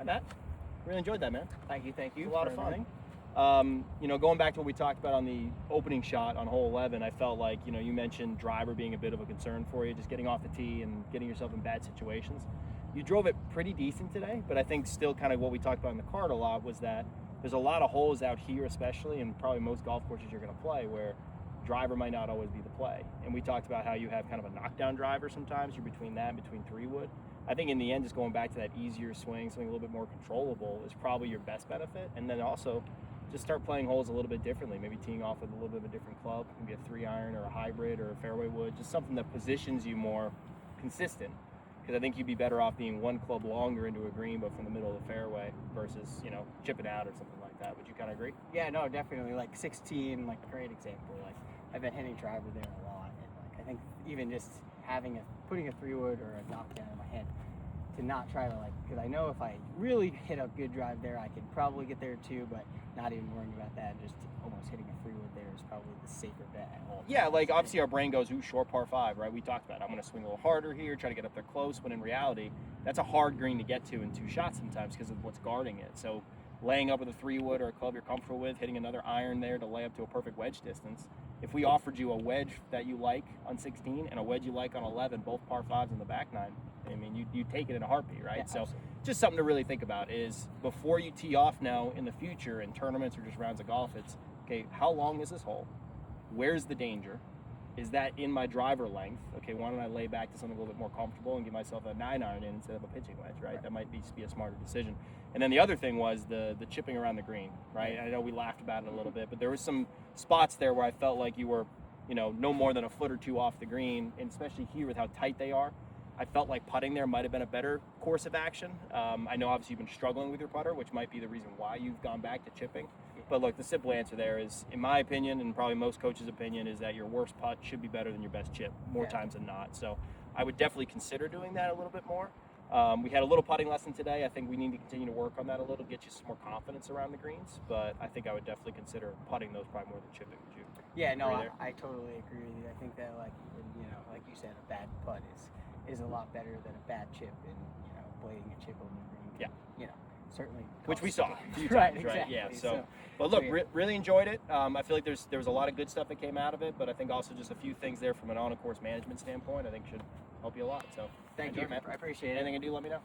Matt. Really enjoyed that, man. Thank you. It was a lot of fun. Going back to what we talked about on the opening shot on hole 11, I felt like, you mentioned driver being a bit of a concern for you, just getting off the tee and getting yourself in bad situations. You drove it pretty decent today, but I think still kind of what we talked about in the card a lot was that there's a lot of holes out here especially, and probably most golf courses you're going to play, where driver might not always be the play. And we talked about how you have kind of a knockdown driver sometimes. You're between that and between 3-wood. I think in the end, just going back to that easier swing, something a little bit more controllable is probably your best benefit. And then also just start playing holes a little bit differently, maybe teeing off with a little bit of a different club, maybe a 3-iron or a hybrid or a fairway wood, just something that positions you more consistent. Because I think you'd be better off being one club longer into a green, but from the middle of the fairway versus, chipping out or something like that. Would you kind of agree? Yeah, no, definitely. Like 16, like a great example. Like I've been hitting driver there a lot, and like I think even just putting a 3-wood or a knockdown in my head to not try to because I know if I really hit a good drive there, I could probably get there too, but not even worrying about that. Just almost hitting a 3-wood there is probably the safer bet at all. Yeah, like obviously our brain goes, ooh, short par 5, right? We talked about it. I'm going to swing a little harder here, try to get up there close, when in reality, that's a hard green to get to in 2 shots sometimes because of what's guarding it. So laying up with a 3-wood or a club you're comfortable with, hitting another iron there to lay up to a perfect wedge distance. If we offered you a wedge that you like on 16 and a wedge you like on 11, both par 5s in the back 9, I mean, you take it in a heartbeat, right? Yeah, so absolutely. just something to really think about is before you tee off now in the future in tournaments or just rounds of golf, it's, okay, how long is this hole? Where's the danger? Is that in my driver length? Okay, why don't I lay back to something a little bit more comfortable and give myself a 9-iron in instead of a pitching wedge, right? That might be a smarter decision. And then the other thing was the chipping around the green, right? I know we laughed about it a little bit, but there was some spots there where I felt like you were, no more than a foot or two off the green, and especially here with how tight they are. I felt like putting there might have been a better course of action. I know obviously you've been struggling with your putter, which might be the reason why you've gone back to chipping. But look, the simple answer there is, in my opinion, and probably most coaches' opinion, is that your worst putt should be better than your best chip more times than not. So I would definitely consider doing that a little bit more. We had a little putting lesson today. I think we need to continue to work on that a little, get you some more confidence around the greens. But I think I would definitely consider putting those probably more than chipping. Would you? Yeah, no, I totally agree with you. I think that like you said, a bad putt is a lot better than a bad chip and blading a chip on the green. Yeah. Certainly. Which we saw a few times, right? right? Exactly. Yeah. So, but look, really enjoyed it. I feel like there was a lot of good stuff that came out of it, but I think also just a few things there from an on-course management standpoint, I think should help you a lot. So thank you, man. I appreciate it. Anything I do, let me know.